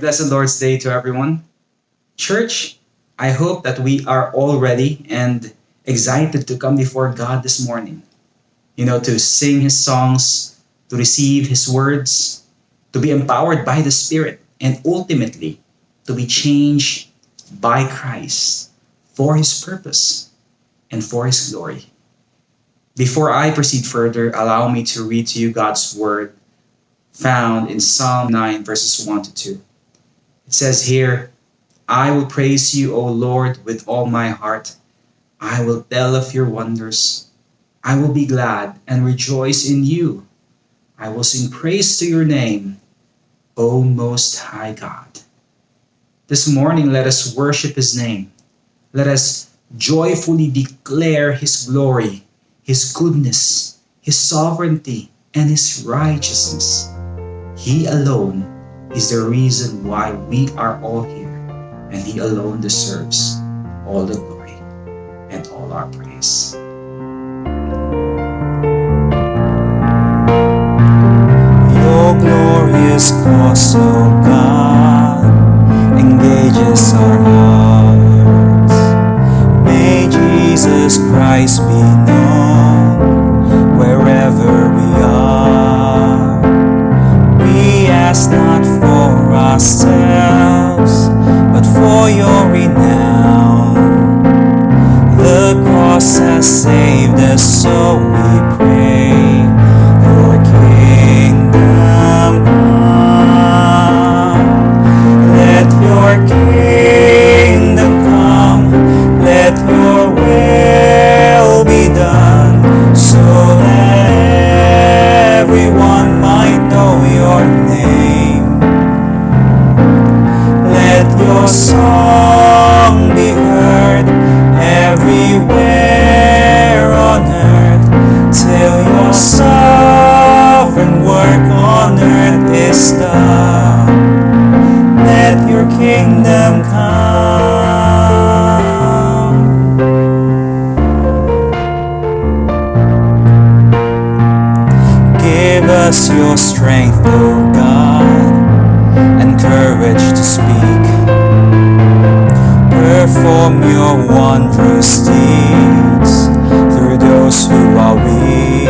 blessed Lord's Day to everyone. Church, I hope that we are all ready and excited to come before God this morning. To sing His songs, to receive His words, to be empowered by the Spirit, and ultimately to be changed by Christ for His purpose and for His glory. Before I proceed further, allow me to read to you God's Word found in Psalm 9, verses 1 to 2. It says here, I will praise you, O Lord, with all my heart. I will tell of your wonders. I will be glad and rejoice in you. I will sing praise to your name, O Most High God. This morning, let us worship His name. Let us joyfully declare His glory, His goodness, His sovereignty, and His righteousness. He alone is the reason why we are all here, and He alone deserves all the glory and all our praise. Your glorious cause, O God, engages our hearts. May Jesus Christ be known wherever we are. We ask not for ourselves, but for your renown. The cross has saved us, so we pray. Your kingdom come. Let your kingdom come. Let your will be done, so that everyone might know your name. Let your song be heard everywhere on earth, till your sovereign work on earth is done. Let your kingdom come. Give us your strength, O God, and courage to speak. Perform your wondrous deeds through those who are weak.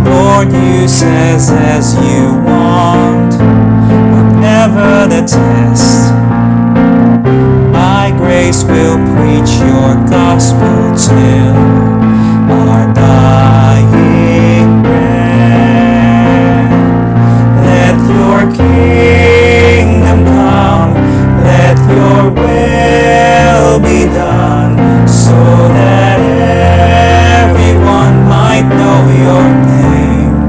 Lord, use us as you want, whatever the test. By grace we'll preach your gospel till our dying breath. Let your kingdom come. Let your will be done, so that everyone might know your name.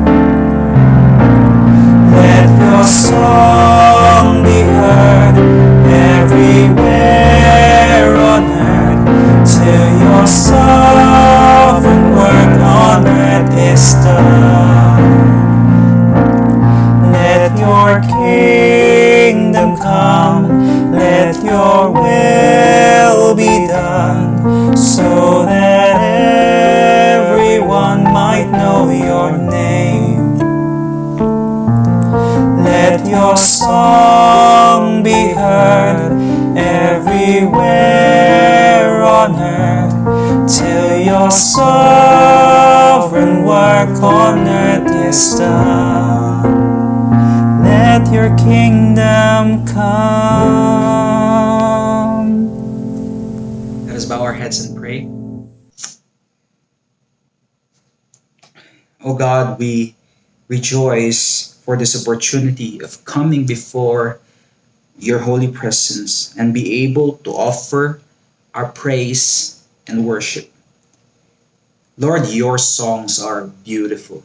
Let your song be heard everywhere on earth, till your sovereign work on earth is done. Let your kingdom come. Let your will be done, so that everyone might know your name. Let your song be heard everywhere on earth, till your sovereign work on earth is done. Let your kingdom come. Let us bow our heads and pray. Oh God, we rejoice for this opportunity of coming before your holy presence and be able to offer our praise and worship. Lord, your songs are beautiful.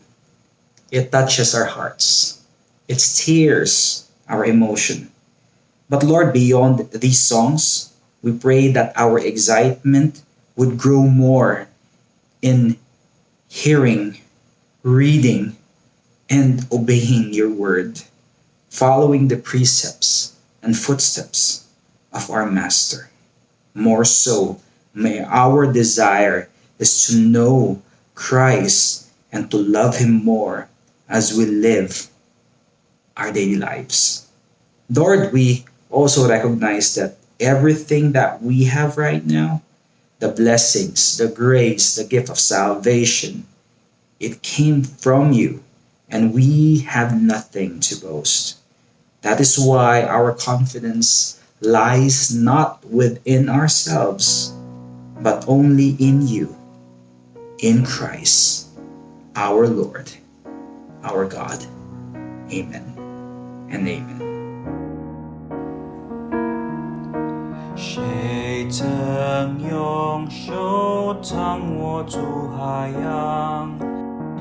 It touches our hearts. It steers our emotion. But Lord, beyond these songs, we pray that our excitement would grow more in hearing, reading, and obeying your word, following the precepts and footsteps of our Master. More so, may our desire is to know Christ and to love Him more as we live our daily lives. Lord, we also recognize that everything that we have right now, the blessings, the grace, the gift of salvation, it came from you, and we have nothing to boast. That is why our confidence lies not within ourselves, but only in you, in Christ, our Lord, our God. Amen and amen. 谁曾用手掌握住海洋？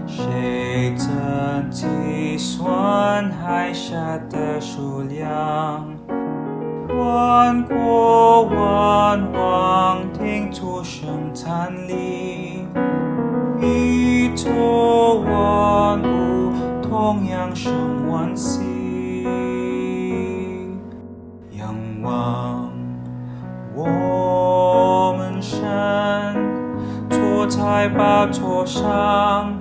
谁曾计算海沙的数量？万国万王听出声叹力，宇宙万物同样生惋惜。仰望我们神坐在宝座上，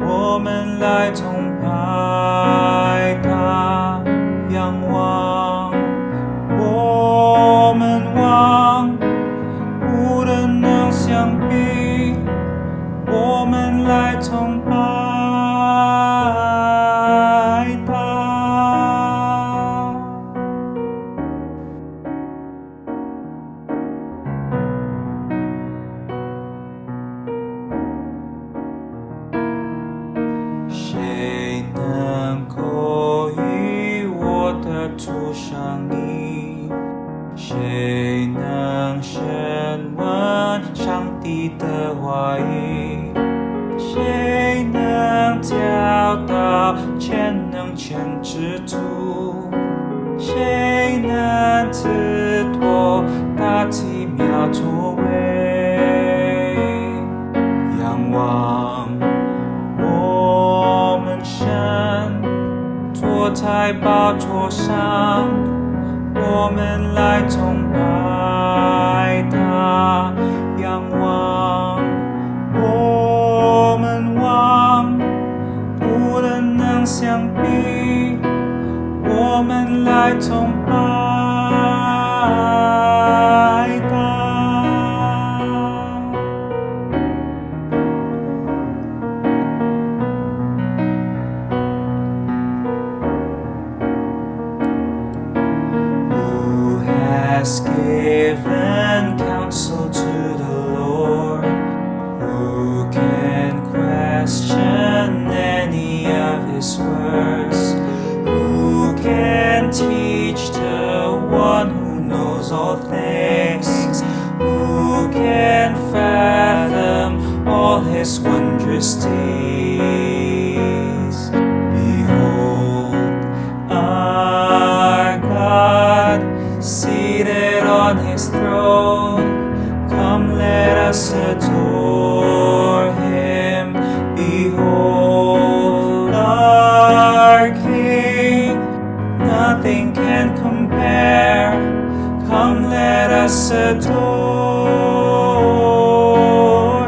我们来崇拜他。仰望我们王，无人能相比，我们来崇拜他。谁能够与我的主相依？谁能审问上帝的话语？谁能教导全能全知足？谁能知托他奇妙作为？仰望我们神坐在宝座上，我们来崇拜他。仰望我们王，无人能相比，我们来崇拜他。Who has given counsel to the Lord? Who can question any of his words? Who can teach the one who knows all things? Who can fathom all his wondrous deeds? Behold, our God, seated on his throne. Come, let us adore him. Behold, our King, nothing can compare. Come, let us adore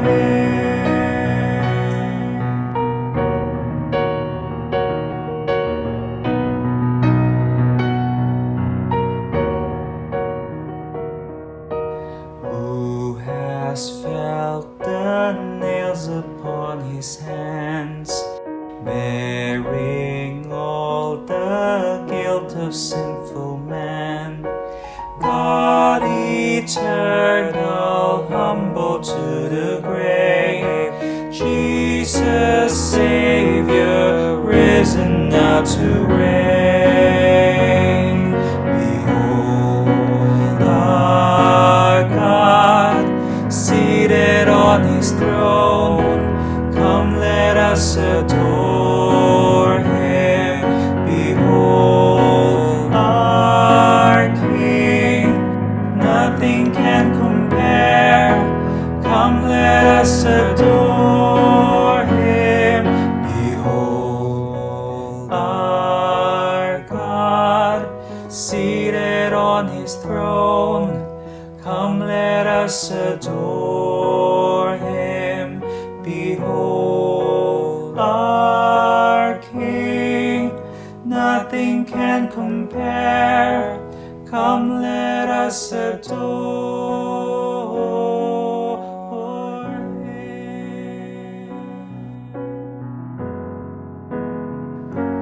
him. Who has felt the nails upon his hands, bearing all the guilt of sinful man? God eternal, humble to the grave, Jesus Savior, risen now to reign. Behold, our God, seated on his throne. Come, let us adore him. Behold, our King, nothing can compare. Come, let us adore him. Behold, our God, seated on his throne. Come, let us adore him. Behold, our King, nothing can can compare. Come, let us adore Him.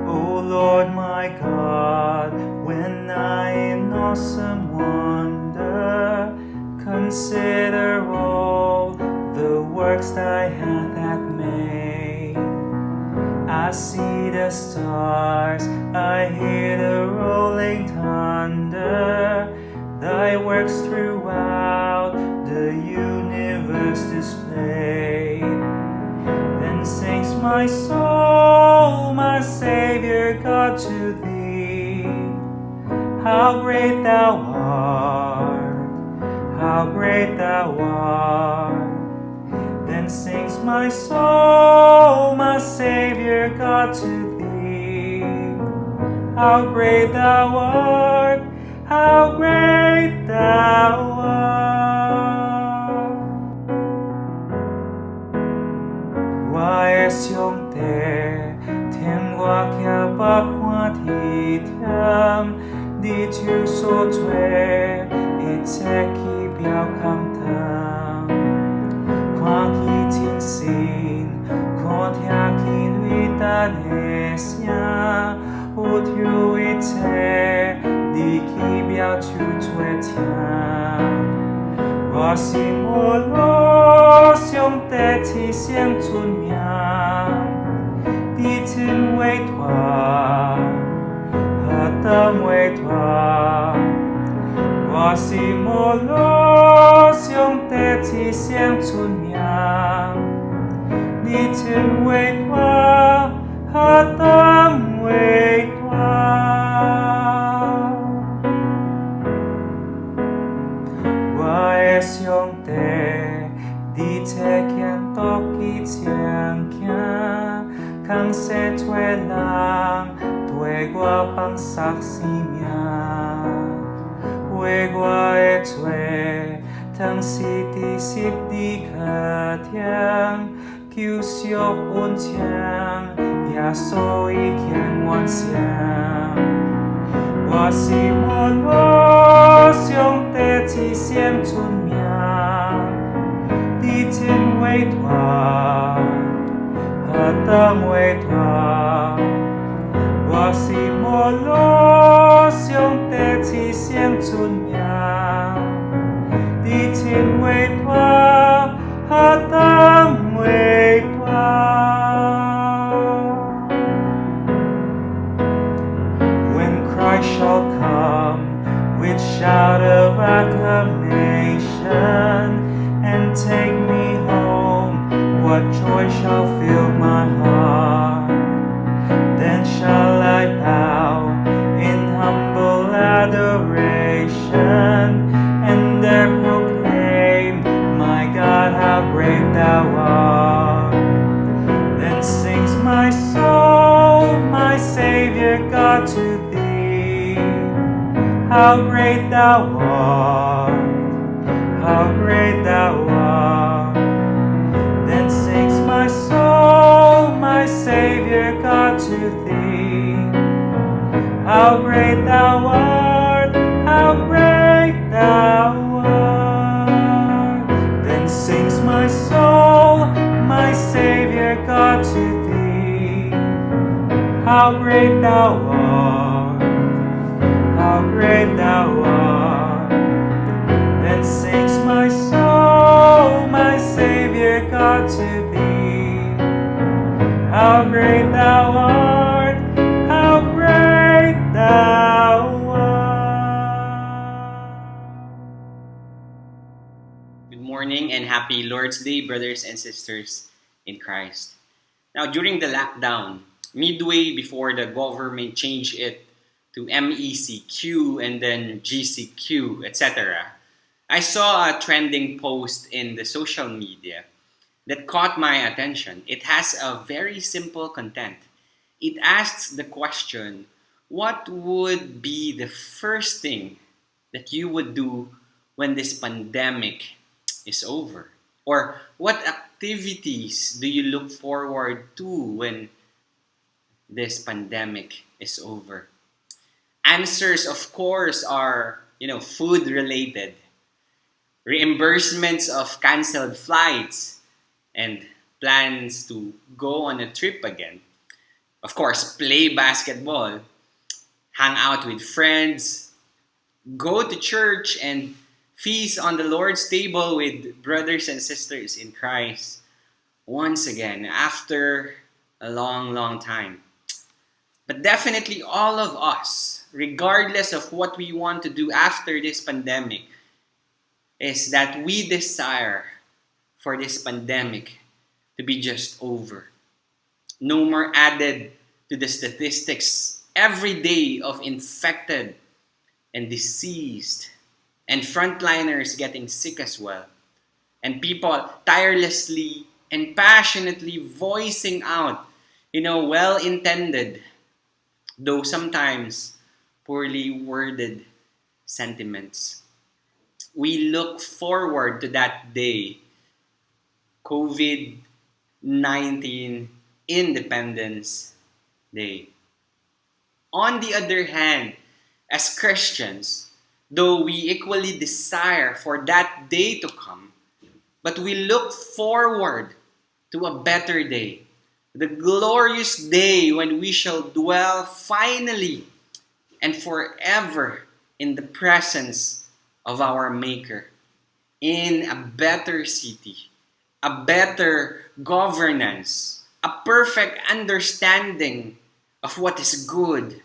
O Lord my God, when I in awesome wonder consider all the works Thy hand hath made, I see the stars, I hear the rolling thunder, Thy works throughout the universe displayed. Then sings my soul, my Savior God, to Thee. How great Thou art, how great Thou art. Then sings my soul, my Savior God, to Thee. How great Thou art, how great Thou art. UEC Pasay Di tu so tue Iteki biao kam tam Kwa ki tin sin Ko tia kin wita nesya Ut yu ite Di ki biao tu tue tiam Wa si mo lo Siong te ti siang tun miang Di tin wei tua Tâm way thoa Wa si mo lo siong te ti siang chun miang Ni tin way thoa Ha tâm way thoa Wa e siong te Di te kian tok ki tiang kia Kang se tue lang Tuê qua bằng sắc xì mia Tuê qua e tuê Thang si ti sip di khả thiang Kiu siop un chiang Ya so i kiang wan xiang Wa si mo lo siong te ti siang chun miang Di tin wei thoa Ha tam wei thoa Wa si mo lo siong te ti siang chun miang Di tin wei thoa ha tam wei thoa When Christ shall come with shout of acclamation and take me home, what joy shall fill my heart? Then shall I bow in humble adoration and there proclaim, my God, how great Thou art. Then sings my soul, my Savior God, to Thee. How great Thou art, how great Thou art. Then sings my soul, my Savior God, to Thee. How great Thou art, how great Thou art. Then sings my soul, my Savior God, to Thee. How great Thou art, how great Thou art. Then sings my soul, my Savior God, to Thee. How great Thou art, how great Thou art. Good morning and happy Lord's Day, brothers and sisters in Christ. Now, during the lockdown, midway before the government changed it to MECQ and then GCQ, etc., I saw a trending post in the social media that caught my attention. It has a very simple content. It asks the question, what would be the first thing that you would do when this pandemic is over? Or what activities do you look forward to when this pandemic is over? Answers, of course, are, food related. Reimbursements of canceled flights and plans to go on a trip again. Of course, play basketball, hang out with friends, go to church, and feast on the Lord's table with brothers and sisters in Christ once again after a long, long time. But definitely all of us, regardless of what we want to do after this pandemic, is that we desire for this pandemic to be just over. No more added to the statistics every day of infected and diseased and frontliners getting sick as well. And people tirelessly and passionately voicing out, well-intended, though sometimes poorly worded sentiments. We look forward to that day, COVID-19 Independence Day. On the other hand, as Christians, though we equally desire for that day to come, but we look forward to a better day, the glorious day when we shall dwell finally and forever in the presence of our Maker, in a better city, a better governance, a perfect understanding of what is good,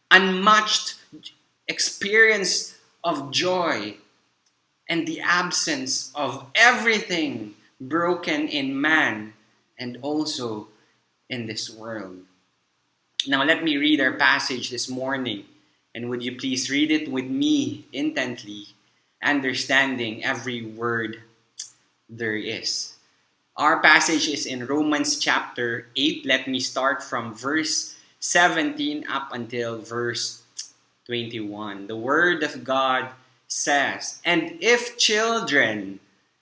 unmatched experience of joy, and the absence of everything broken in man and also in this world. Now, let me read our passage this morning, and would you please read it with me intently, understanding every word there is. Our passage is in Romans chapter 8. Let me start from verse 17 up until verse 21. The Word of God says, "And if children,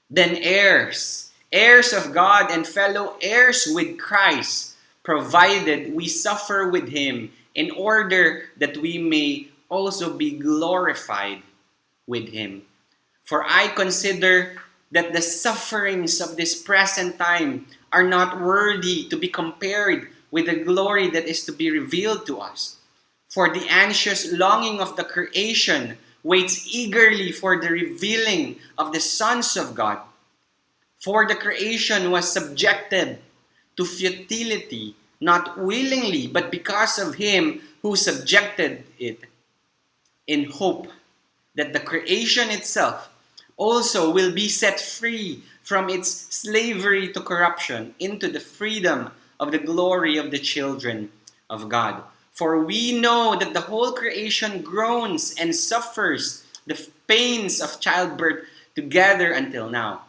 then heirs, heirs of God and fellow heirs with Christ, provided we suffer with Him, in order that we may also be glorified with Him. For I consider that the sufferings of this present time are not worthy to be compared with the glory that is to be revealed to us. For the anxious longing of the creation waits eagerly for the revealing of the sons of God. For the creation was subjected to futility, not willingly, but because of Him who subjected it, in hope that the creation itself also will be set free from its slavery to corruption into the freedom of the glory of the children of God. For we know that the whole creation groans and suffers the pains of childbirth together until now.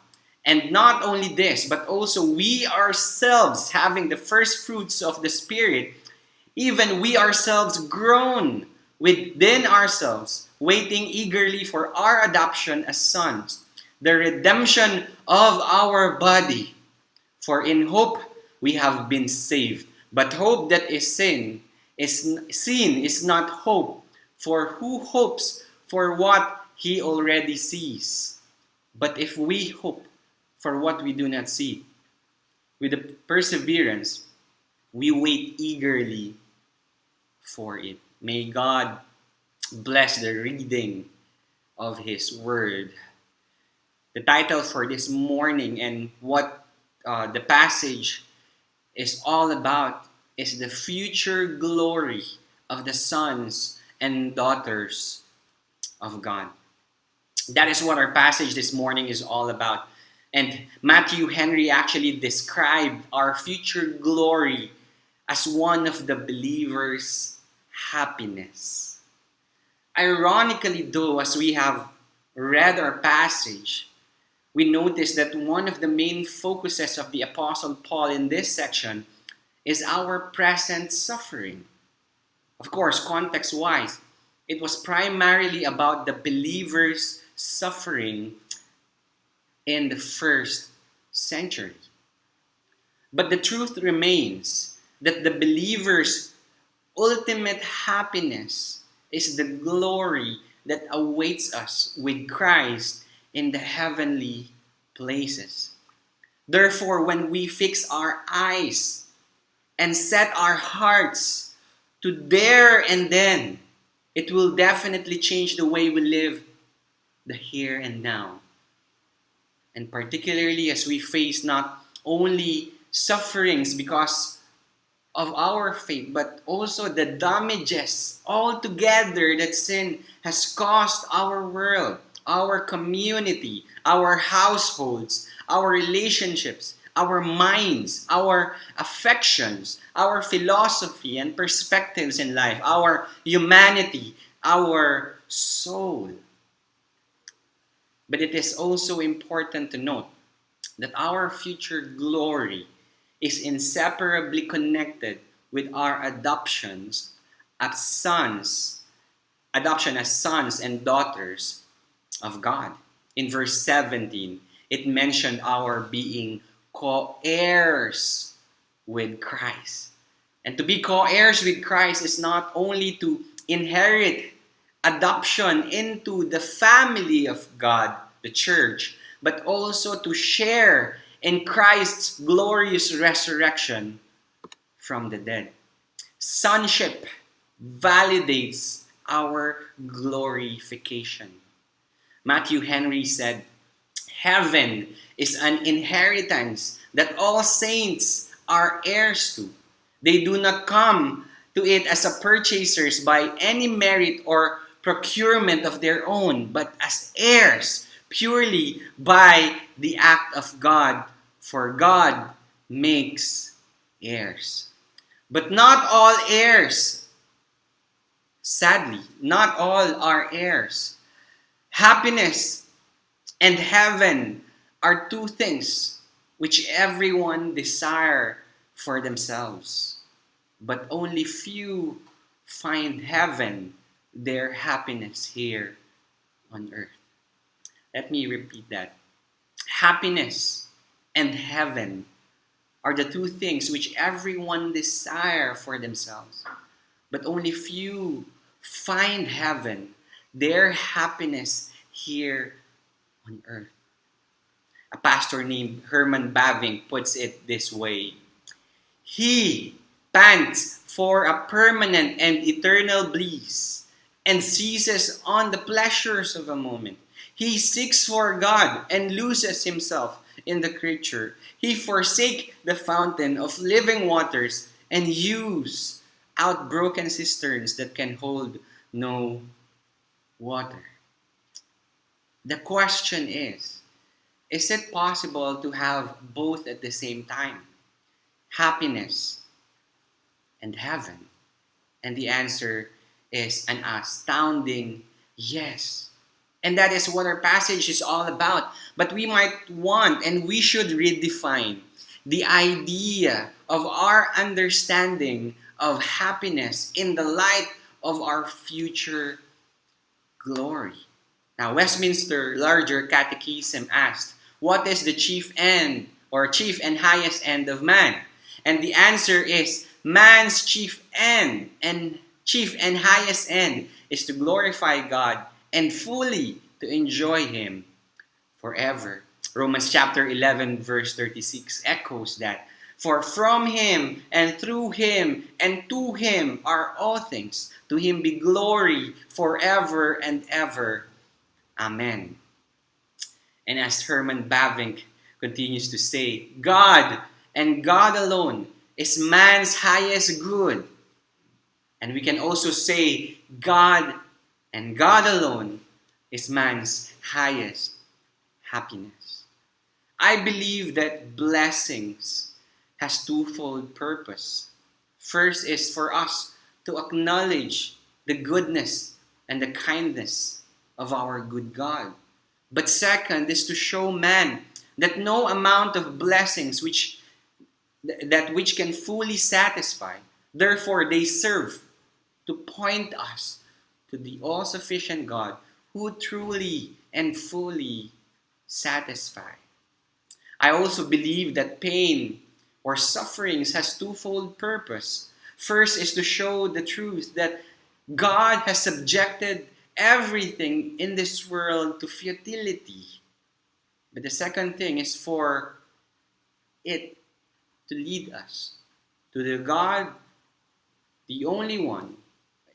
And not only this, but also we ourselves, having the first fruits of the Spirit, even we ourselves groan within ourselves, waiting eagerly for our adoption as sons, the redemption of our body. For in hope we have been saved. But hope that is seen is not hope. For who hopes for what he already sees? But if we hope for what we do not see, with the perseverance, we wait eagerly for it. May God bless the reading of His Word. The title for this morning and what the passage is all about is the future glory of the sons and daughters of God. That is what our passage this morning is all about. And Matthew Henry actually described our future glory as one of the believer's happiness. Ironically, though, as we have read our passage, we notice that one of the main focuses of the Apostle Paul in this section is our present suffering. Of course, context-wise, it was primarily about the believer's suffering in the first century. But the truth remains that the believer's ultimate happiness is the glory that awaits us with Christ in the heavenly places. Therefore, when we fix our eyes and set our hearts to there and then, it will definitely change the way we live the here and now. And particularly as we face not only sufferings because of our faith, but also the damages altogether that sin has caused our world, our community, our households, our relationships, our minds, our affections, our philosophy and perspectives in life, our humanity, our soul. But it is also important to note that our future glory is inseparably connected with our as sons, adoption as sons and daughters of God. In verse 17, it mentioned our being co-heirs with Christ. And to be co-heirs with Christ is not only to inherit adoption into the family of God, the church, but also to share in Christ's glorious resurrection from the dead. Sonship validates our glorification. Matthew Henry said, "Heaven is an inheritance that all saints are heirs to. They do not come to it as a purchasers by any merit or procurement of their own, but as heirs purely by the act of God, for God makes heirs." But not all heirs, sadly, not all are heirs. Happiness and heaven are two things which everyone desire for themselves, but only few find heaven, their happiness here on earth. Let me repeat that. Happiness and heaven are the two things which everyone desire for themselves, but only few find heaven, their happiness here on earth. A pastor named Herman Bavinck puts it this way: "He pants for a permanent and eternal bliss and seizes on the pleasures of a moment. He seeks for God and loses himself in the creature. He forsakes the fountain of living waters and hews out broken cisterns that can hold no water." The question is it possible to have both at the same time? Happiness and heaven? And the answer is an astounding yes. And that is what our passage is all about. But we might want and we should redefine the idea of our understanding of happiness in the light of our future glory. Now, Westminster Larger Catechism asked, "What is the chief end or chief and highest end of man?" And the answer is, man's chief end and chief and highest end is to glorify God and fully to enjoy Him forever. Romans chapter 11 verse 36 echoes that. "For from Him and through Him and to Him are all things. To Him be glory forever and ever. Amen." And as Herman Bavinck continues to say, God and God alone is man's highest good. And we can also say God and God alone is man's highest happiness. I believe that blessings has twofold purpose. First is for us to acknowledge the goodness and the kindness of our good God. But second is to show man that no amount of blessings which can fully satisfy. Therefore, they serve to point us to the all-sufficient God who truly and fully satisfy. I also believe that pain or sufferings has twofold purpose. First is to show the truth that God has subjected everything in this world to futility. But the second thing is for it to lead us to the God, the only one.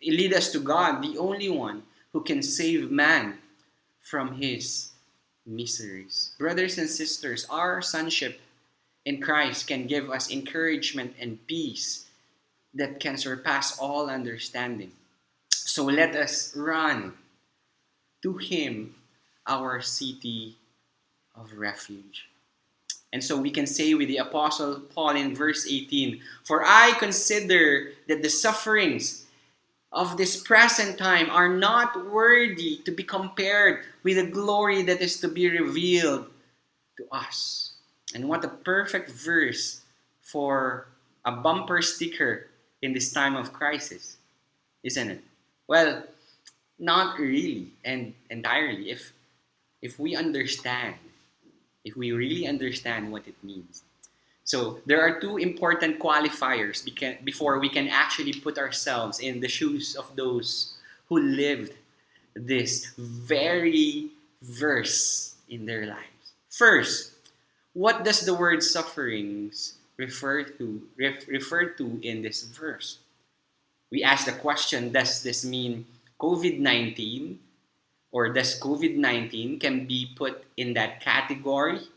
Lead us to God, the only one who can save man from his miseries. Brothers and sisters, our sonship in Christ can give us encouragement and peace that can surpass all understanding. So let us run to Him, our city of refuge. And so we can say with the Apostle Paul in verse 18, "For I consider that the sufferings of this present time are not worthy to be compared with the glory that is to be revealed to us." And what a perfect verse for a bumper sticker in this time of crisis, isn't it? Well, not really and entirely if we understand, if we really understand what it means. So there are two important qualifiers before we can actually put ourselves in the shoes of those who lived this very verse in their lives. First, what does the word sufferings refer to in this verse? We ask the question, does this mean COVID-19, or does COVID-19 can be put in that category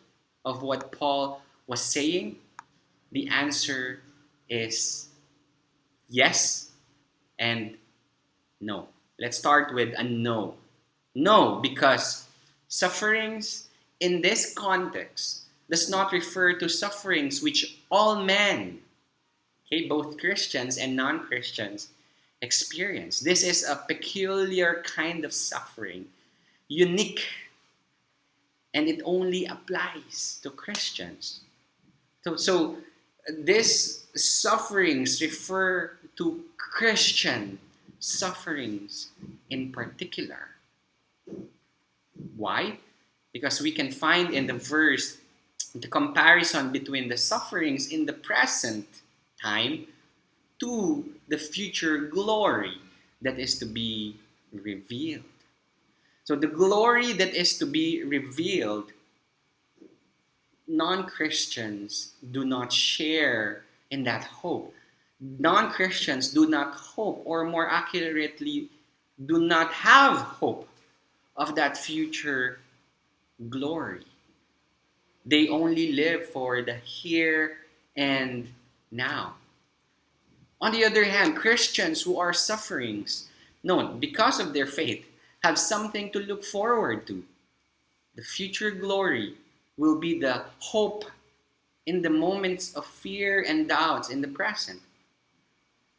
of what Paul was saying? The answer is yes and no. Let's start with a no. No, because sufferings in this context does not refer to sufferings which all men, okay, both Christians and non-Christians, experience. This is a peculiar kind of suffering, unique, and it only applies to Christians. So these sufferings refer to Christian sufferings in particular. Why? Because we can find in the verse the comparison between the sufferings in the present time to the future glory that is to be revealed. So the glory that is to be revealed, non-Christians do not share in that hope. Non-Christians do not hope, or more accurately, do not have hope of that future glory. They only live for the here and now. On the other hand, Christians who are sufferings, because of their faith, have something to look forward to. The future glory will be the hope in the moments of fear and doubts in the present.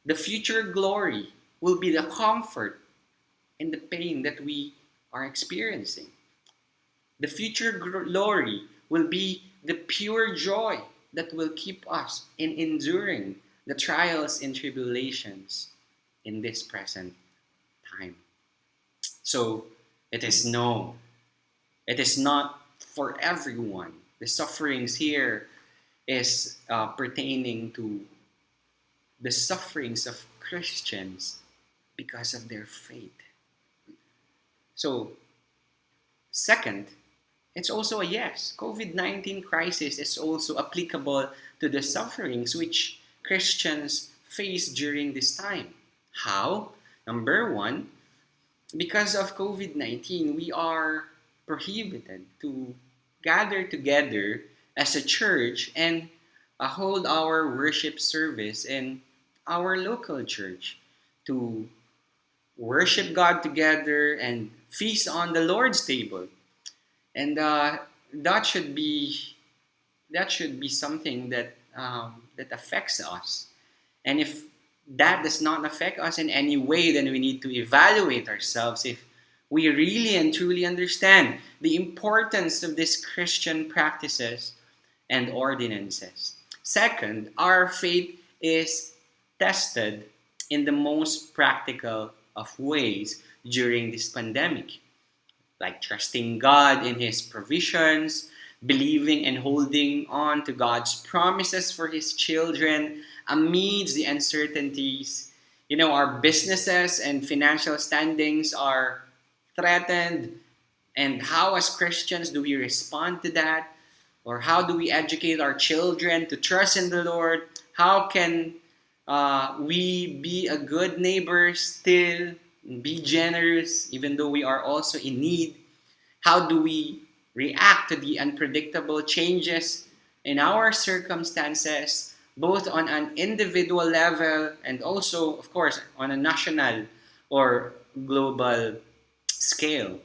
The future glory will be the comfort in the pain that we are experiencing. The future glory will be the pure joy that will keep us in enduring the trials and tribulations in this present time. So it is no, it is not for everyone. The sufferings here is pertaining to the sufferings of Christians because of their faith. So, second, it's also a yes. COVID-19 crisis is also applicable to the sufferings which Christians face during this time. How? Number one, because of COVID-19, we are prohibited to gather together as a church and hold our worship service in our local church to worship God together and feast on the Lord's table. And that should be something that that affects us. And if that does not affect us in any way, then we need to evaluate ourselves if we really and truly understand the importance of these Christian practices and ordinances. Second, our faith is tested in the most practical of ways during this pandemic, like trusting God in His provisions, believing and holding on to God's promises for His children amidst the uncertainties Our businesses and financial standings are threatened. And how, as Christians, do we respond to that? Or how do we educate our children to trust in the Lord? How can we be a good neighbor still, be generous, even though we are also in need? How do we react to the unpredictable changes in our circumstances, both on an individual level and also, of course, on a national or global scale?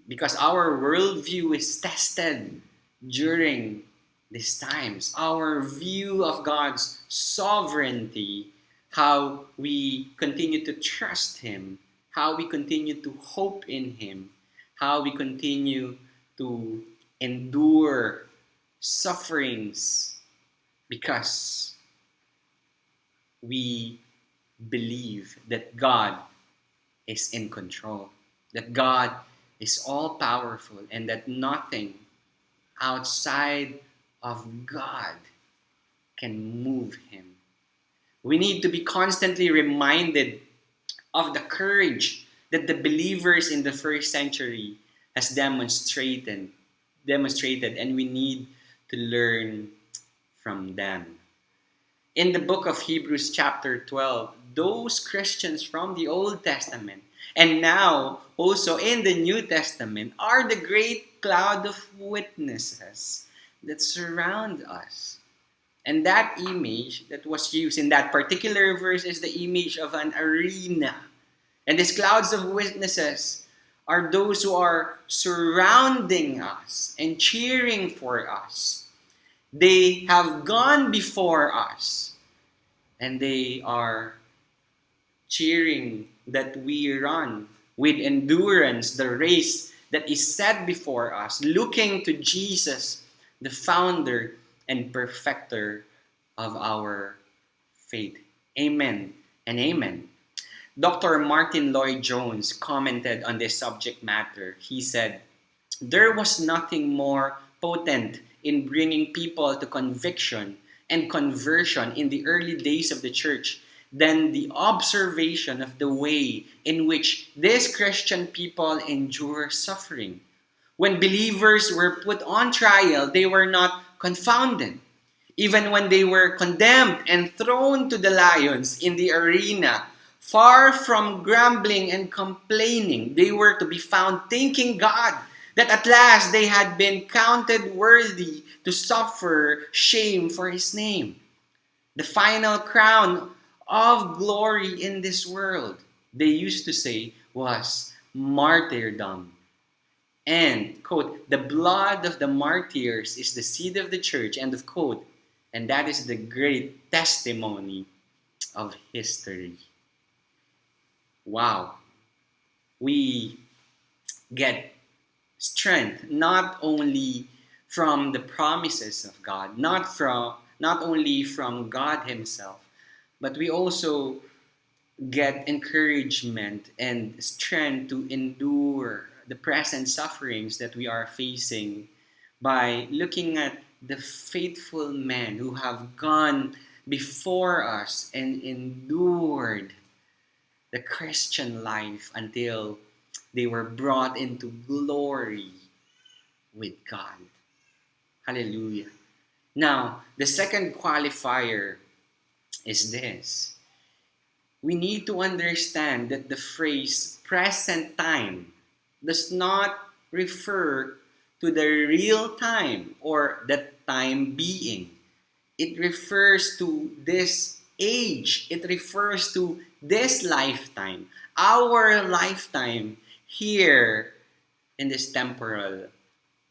Because our worldview is tested during these times. Our view of God's sovereignty, how we continue to trust Him, how we continue to hope in Him, how we continue to endure sufferings because we believe that God is in control, that God is all powerful, and that nothing outside of God can move Him. We need to be constantly reminded of the courage that the believers in the first century has demonstrated, and we need to learn from them. In the book of Hebrews chapter 12, those Christians from the Old Testament and now also in the New Testament are the great cloud of witnesses that surround us. And that image that was used in that particular verse is the image of an arena. And these clouds of witnesses are those who are surrounding us and cheering for us. They have gone before us, and they are cheering that we run with endurance the race that is set before us, looking to Jesus, the founder and perfecter of our faith. Amen and amen. Dr. Martin Lloyd-Jones commented on this subject matter. He said, "There was nothing more potent in bringing people to conviction and conversion in the early days of the church than the observation of the way in which these Christian people endure suffering. When believers were put on trial, they were not confounded. Even when they were condemned and thrown to the lions in the arena, far from grumbling and complaining, they were to be found thanking God that at last they had been counted worthy to suffer shame for His name. The final crown of glory in this world," they used to say, "was martyrdom." And, quote, "the blood of the martyrs is the seed of the church," end of quote. And that is the great testimony of history. Wow. We get strength not only from the promises of God, not only from God Himself, but we also get encouragement and strength to endure the present sufferings that we are facing by looking at the faithful men who have gone before us and endured the Christian life until they were brought into glory with God. Hallelujah. Now, the second qualifier is this. We need to understand that the phrase present time does not refer to the real time or the time being. It refers to this age. It refers to this lifetime, our lifetime here in this temporal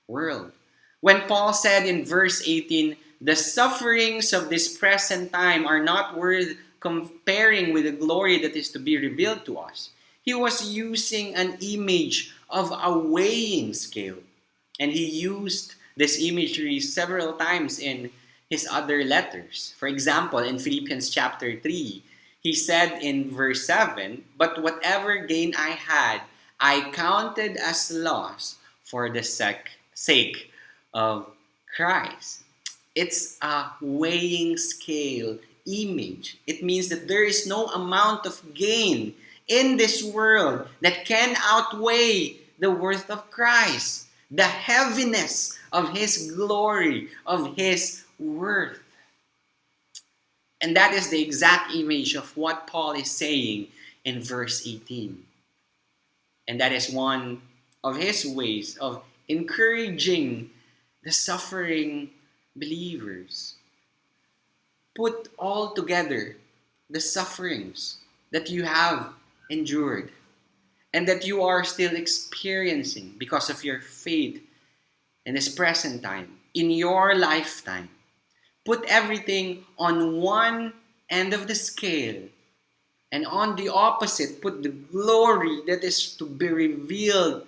world. When Paul said in verse 18, "The sufferings of this present time are not worth comparing with the glory that is to be revealed to us," he was using an image of a weighing scale. And he used this imagery several times in his other letters. For example, in Philippians chapter 3, he said in verse 7, "But whatever gain I had, I counted as loss for the sake of Christ." It's a weighing scale image. It means that there is no amount of gain in this world that can outweigh the worth of Christ, the heaviness of His glory, of His worth. And that is the exact image of what Paul is saying in verse 18. And that is one of his ways of encouraging the suffering believers. Put all together the sufferings that you have endured and that you are still experiencing because of your faith in this present time, in your lifetime. Put everything on one end of the scale, and on the opposite, put the glory that is to be revealed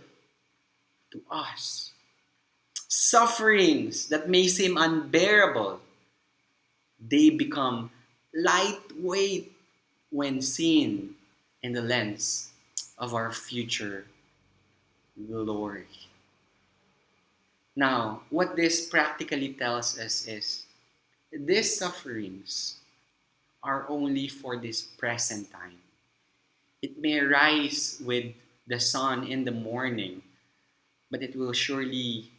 to us. Sufferings that may seem unbearable, they become lightweight when seen in the lens of our future glory. Now, what this practically tells us is these sufferings are only for this present time. It may rise with the sun in the morning, but it will surely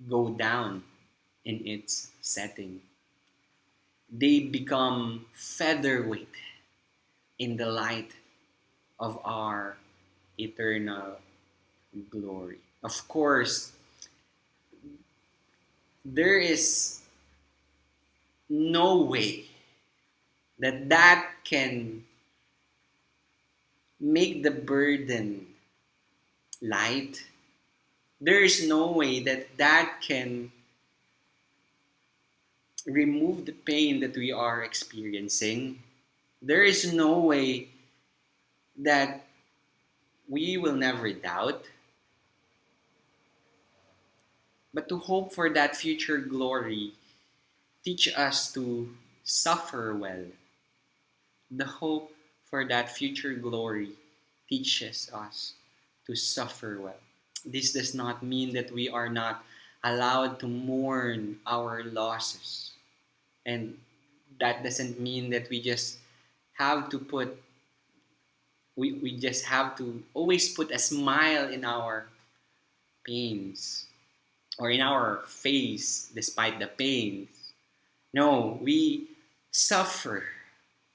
go down in its setting. They become featherweight in the light of our eternal glory. Of course, there is no way that can make the burden light. There is no way that can remove the pain that we are experiencing. There is no way that we will never doubt. But to hope for that future glory, teach us to suffer well. The hope for that future glory teaches us to suffer well. This does not mean that we are not allowed to mourn our losses. And that doesn't mean that we just have to we just have to always put a smile in our pains or in our face despite the pains. No, we suffer,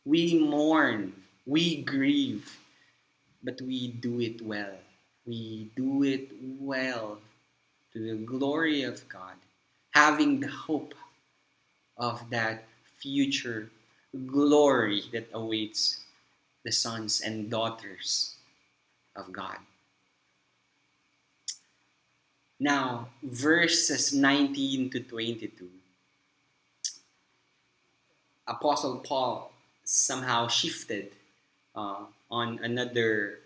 we mourn, we grieve, but we do it well. We do it well to the glory of God, having the hope of that future glory that awaits the sons and daughters of God. Now, verses 19 to 22. Apostle Paul somehow shifted on another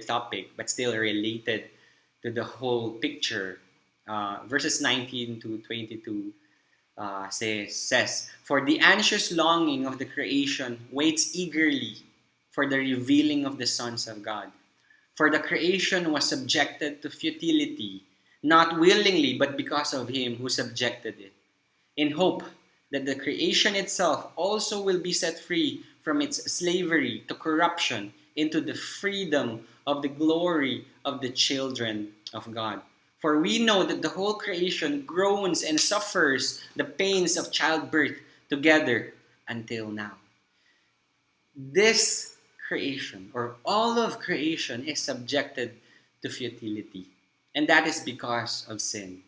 topic, but still related to the whole picture. Verses 19 to 22 says, "For the anxious longing of the creation waits eagerly for the revealing of the sons of God. For the creation was subjected to futility, not willingly, but because of him who subjected it, in hope that the creation itself also will be set free from its slavery to corruption into the freedom of the glory of the children of God. For we know that the whole creation groans and suffers the pains of childbirth together until now." This creation, or all of creation, is subjected to futility. And that is because of sin.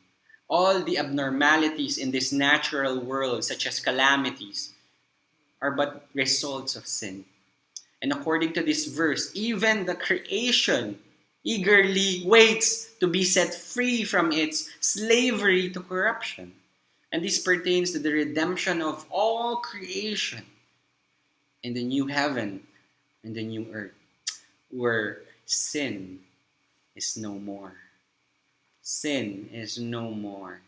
All the abnormalities in this natural world, such as calamities, are but results of sin. And according to this verse, even the creation eagerly waits to be set free from its slavery to corruption. And this pertains to the redemption of all creation in the new heaven and the new earth, where sin is no more. Sin is no more.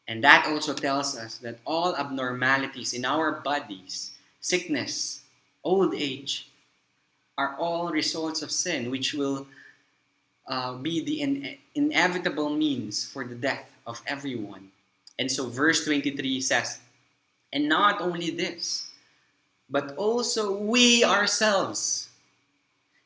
And that also tells us that all abnormalities in our bodies, sickness, old age, are all results of sin, which will be the inevitable means for the death of everyone. And so verse 23 says, and not only this, but also we ourselves,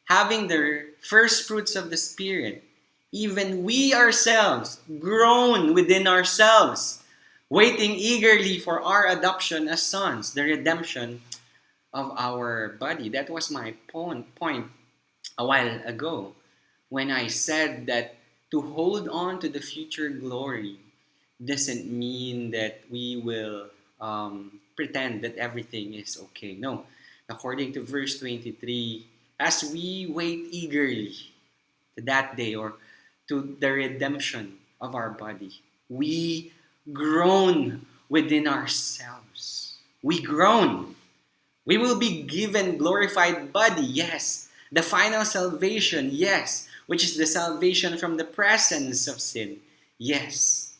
having the first fruits of the Spirit, even we ourselves groan within ourselves, waiting eagerly for our adoption as sons, the redemption of our body. That was my point a while ago when I said that to hold on to the future glory doesn't mean that we will pretend that everything is okay. No. According to verse 23, as we wait eagerly to that day or to the redemption of our body, we groan within ourselves. We groan. We will be given glorified body, yes. The final salvation, yes. Which is the salvation from the presence of sin, yes.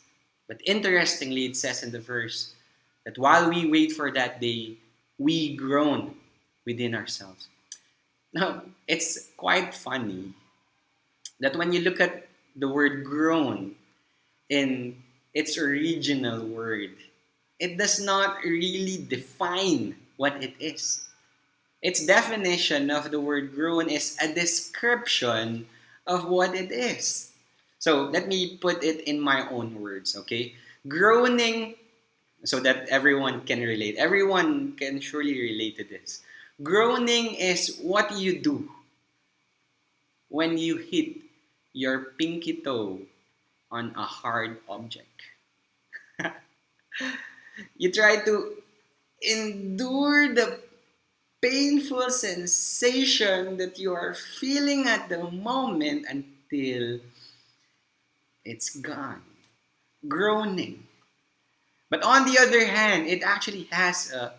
But interestingly, it says in the verse that while we wait for that day, we groan within ourselves. Now, it's quite funny that when you look at the word groan in its original word, it does not really define what it is. Its definition of the word groan is a description of what it is. So let me put it in my own words, okay? Groaning, so that everyone can relate. Everyone can surely relate to this. Groaning is what you do when you hit your pinky toe on a hard object. You try to endure the painful sensation that you are feeling at the moment until it's gone. Groaning. But on the other hand, it actually has a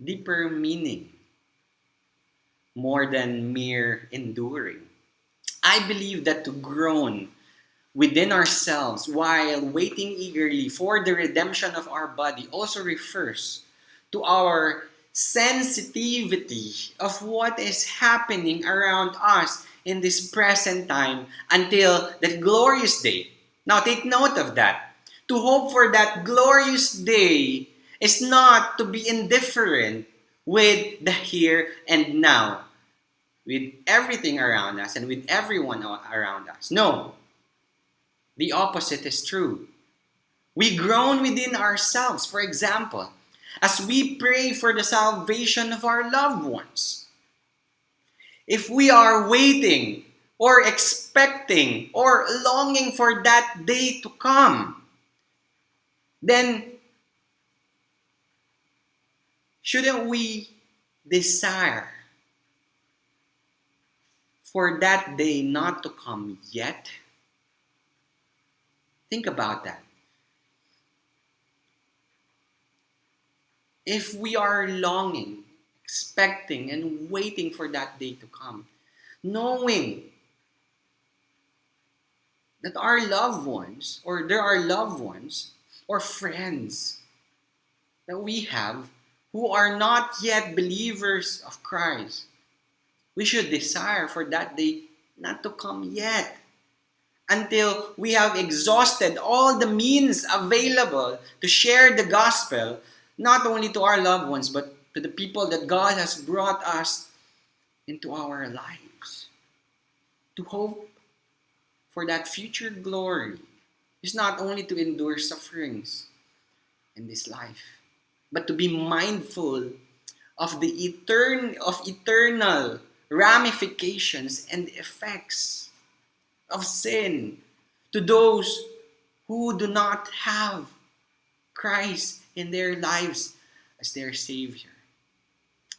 deeper meaning, more than mere enduring. I believe that to groan within ourselves while waiting eagerly for the redemption of our body also refers to our sensitivity of what is happening around us in this present time until that glorious day. Now take note of that. To hope for that glorious day is not to be indifferent with the here and now, with everything around us and with everyone around us. No, the opposite is true. We groan within ourselves, for example, as we pray for the salvation of our loved ones. If we are waiting or expecting or longing for that day to come, then shouldn't we desire for that day not to come yet? Think about that. If we are longing, expecting, and waiting for that day to come, knowing that our loved ones, or there are loved ones, or friends that we have who are not yet believers of Christ, we should desire for that day not to come yet until we have exhausted all the means available to share the gospel, not only to our loved ones, but to the people that God has brought us into our lives. To hope for that future glory is not only to endure sufferings in this life, but to be mindful of the eternal ramifications and effects of sin to those who do not have Christ in their lives as their Savior.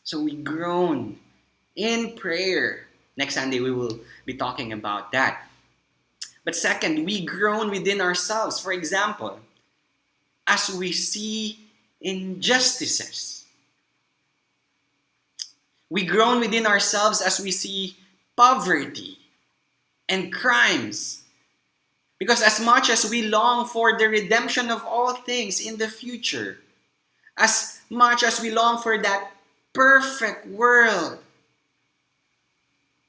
So we groan in prayer. Next Sunday we will be talking about that. But second, we groan within ourselves. For example, as we see injustices. We groan within ourselves as we see poverty and crimes. Because as much as we long for the redemption of all things in the future, as much as we long for that perfect world,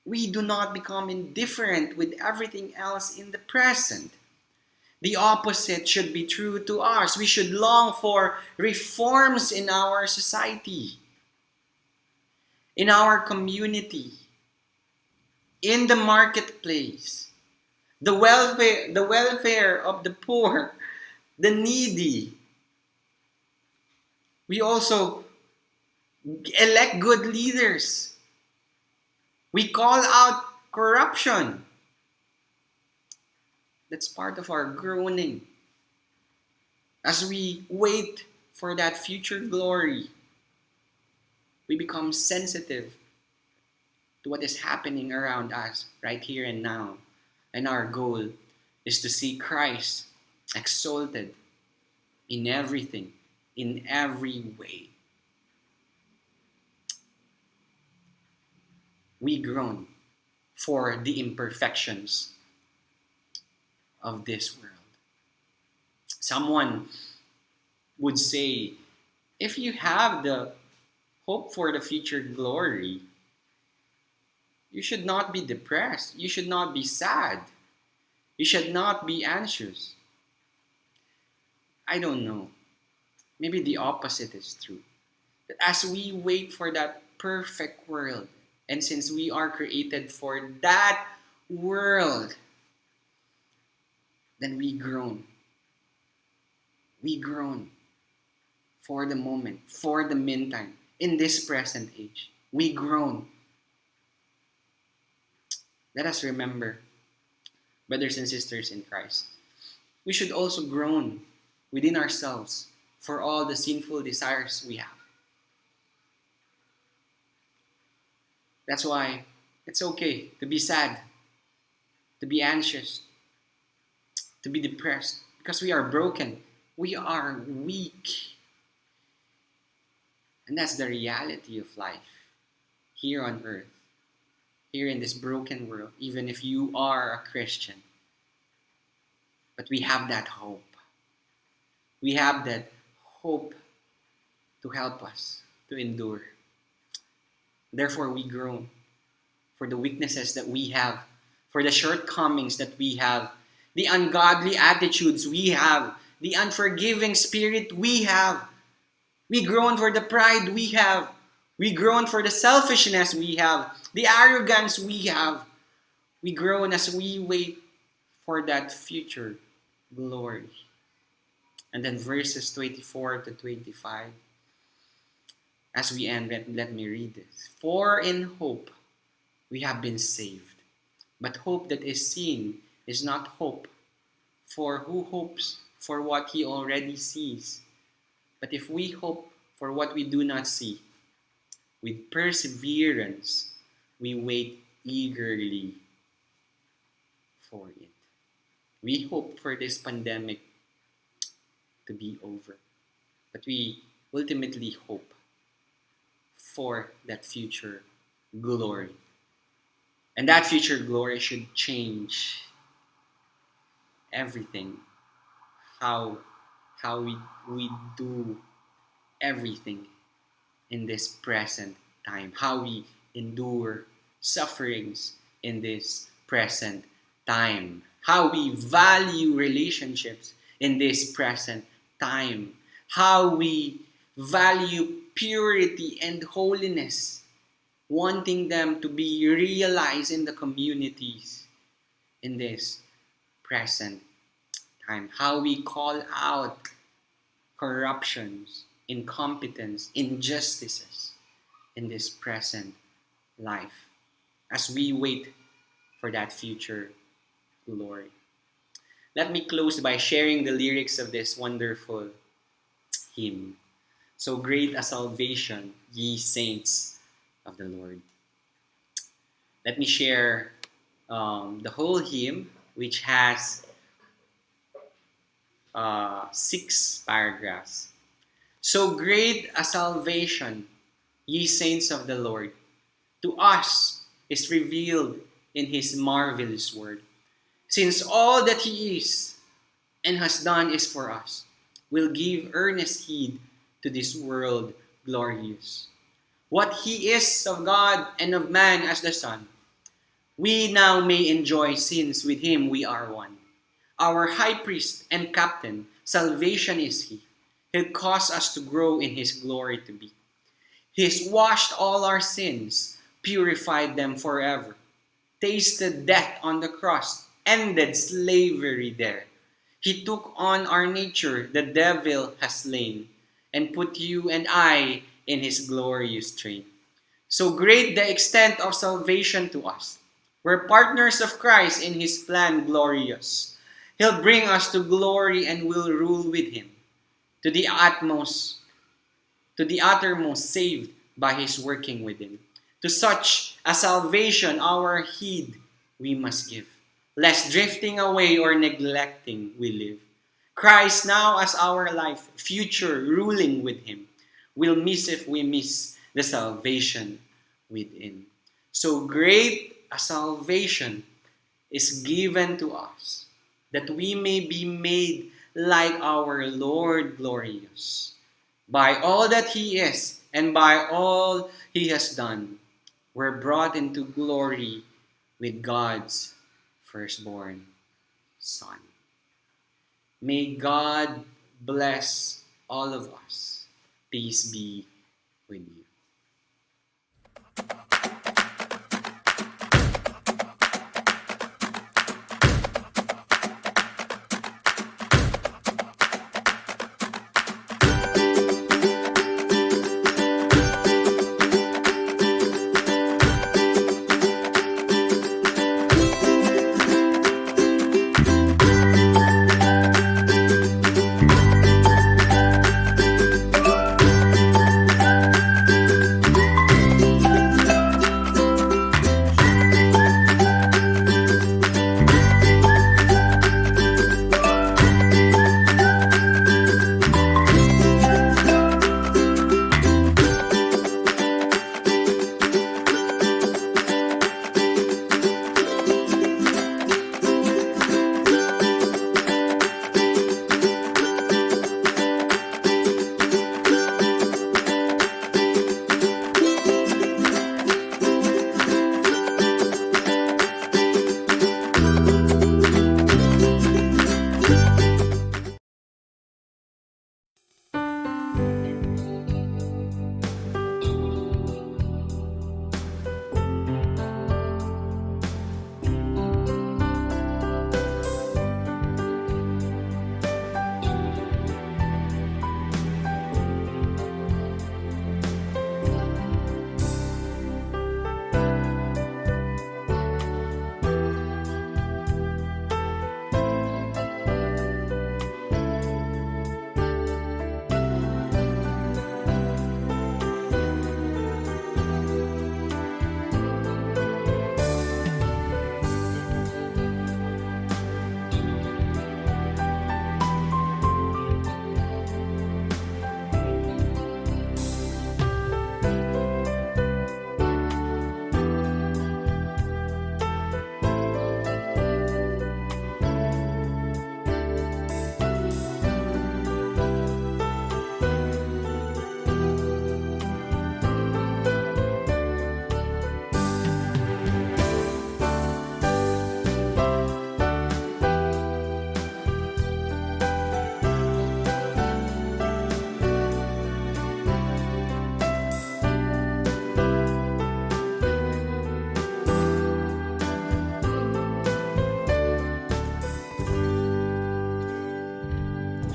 we do not become indifferent with everything else in the present. The opposite should be true to us. We should long for reforms in our society, in our community, in the marketplace, the welfare of the poor, the needy. We also elect good leaders. We call out corruption. That's part of our groaning as we wait for that future glory. We become sensitive to what is happening around us right here and now. And our goal is to see Christ exalted in everything, in every way. We groan for the imperfections of this world. Someone would say, if you have the hope for the future glory, you should not be depressed. You should not be sad. You should not be anxious. I don't know. Maybe the opposite is true. That as we wait for that perfect world, and since we are created for that world, then we groan. We groan for the moment, for the meantime, in this present age. We groan. Let us remember, brothers and sisters in Christ, we should also groan within ourselves for all the sinful desires we have. That's why it's okay to be sad, to be anxious, to be depressed, because we are broken. We are weak. And that's the reality of life here on earth, here in this broken world, even if you are a Christian. But we have that hope. We have that hope to help us to endure. Therefore, we groan for the weaknesses that we have, for the shortcomings that we have, the ungodly attitudes we have, the unforgiving spirit we have. We groan for the pride we have. We groan for the selfishness we have, the arrogance we have. We groan as we wait for that future glory. And then verses 24 to 25. As we end, let me read this. For in hope we have been saved. But hope that is seen is not hope. For who hopes for what he already sees? But if we hope for what we do not see, with perseverance we wait eagerly for it. We hope for this pandemic to be over. But we ultimately hope for that future glory. And that future glory should change everything. How we do everything in this present time. How we endure sufferings in this present time. How we value relationships in this present time. How we value purity and holiness, wanting them to be realized in the communities in this present time. How we call out corruptions, incompetence, injustices in this present life as we wait for that future glory. Let me close by sharing the lyrics of this wonderful hymn. So great a salvation, ye saints of the Lord. Let me share the whole hymn, which has 6 paragraphs. So great a salvation, ye saints of the Lord, to us is revealed in his marvelous word. Since all that he is and has done is for us, will give earnest heed to this world glorious. What he is of God and of man as the Son, we now may enjoy since with him we are one. our high priest and captain, salvation is he. He'll cause us to grow in his glory to be. He's washed all our sins, purified them forever, tasted death on the cross, ended slavery there. He took on our nature the devil has slain, and put you and I in his glorious train. So great the extent of salvation to us. We're partners of Christ in his plan glorious. He'll bring us to glory and will rule with him to the uttermost, saved by his working within. To such a salvation our heed we must give, lest drifting away or neglecting we live. Christ now as our life, future ruling with him. We'll miss if we miss the salvation within. So great a salvation is given to us, that we may be made like our Lord glorious. By all that he is and by all he has done, we're brought into glory with God's firstborn Son. May God bless all of us. Peace be with you.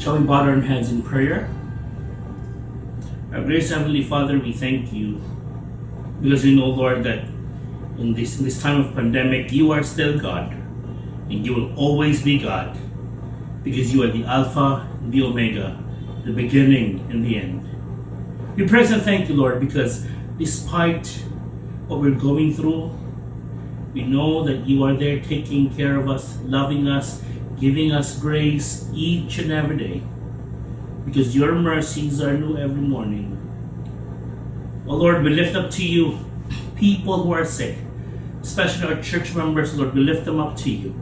Shall we bow our heads in prayer? Our gracious Heavenly Father, we thank you because we know, Lord, that in this time of pandemic, you are still God and you will always be God because you are the Alpha and the Omega, the beginning and the end. We praise and thank you, Lord, because despite what we're going through, we know that you are there taking care of us, loving us, giving us grace each and every day, because your mercies are new every morning. Oh Lord, we lift up to you people who are sick, especially our church members, Lord. We lift them up to you.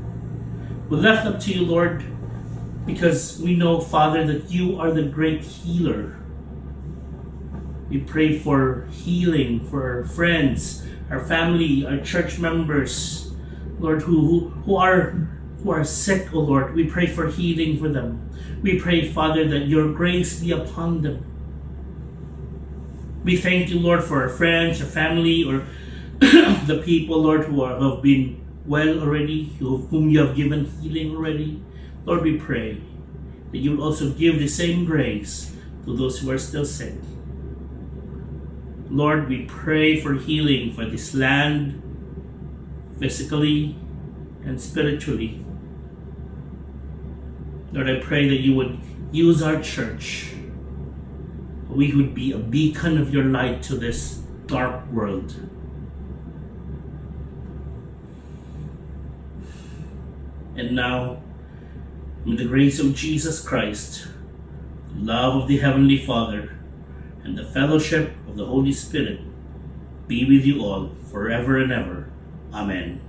We lift up to you, Lord, because we know, Father, that you are the great healer. We pray for healing for our friends, our family, our church members, Lord, who are who are sick, O Lord. We pray for healing for them. We pray, Father, that your grace be upon them. We thank you, Lord, for our friends, our family, or the people, Lord, who have been well already, whom you have given healing already. Lord, we pray that you will also give the same grace to those who are still sick. Lord, we pray for healing for this land, physically and spiritually. Lord, I pray that you would use our church. We would be a beacon of your light to this dark world. And now, may the grace of Jesus Christ, the love of the Heavenly Father, and the fellowship of the Holy Spirit be with you all forever and ever. Amen.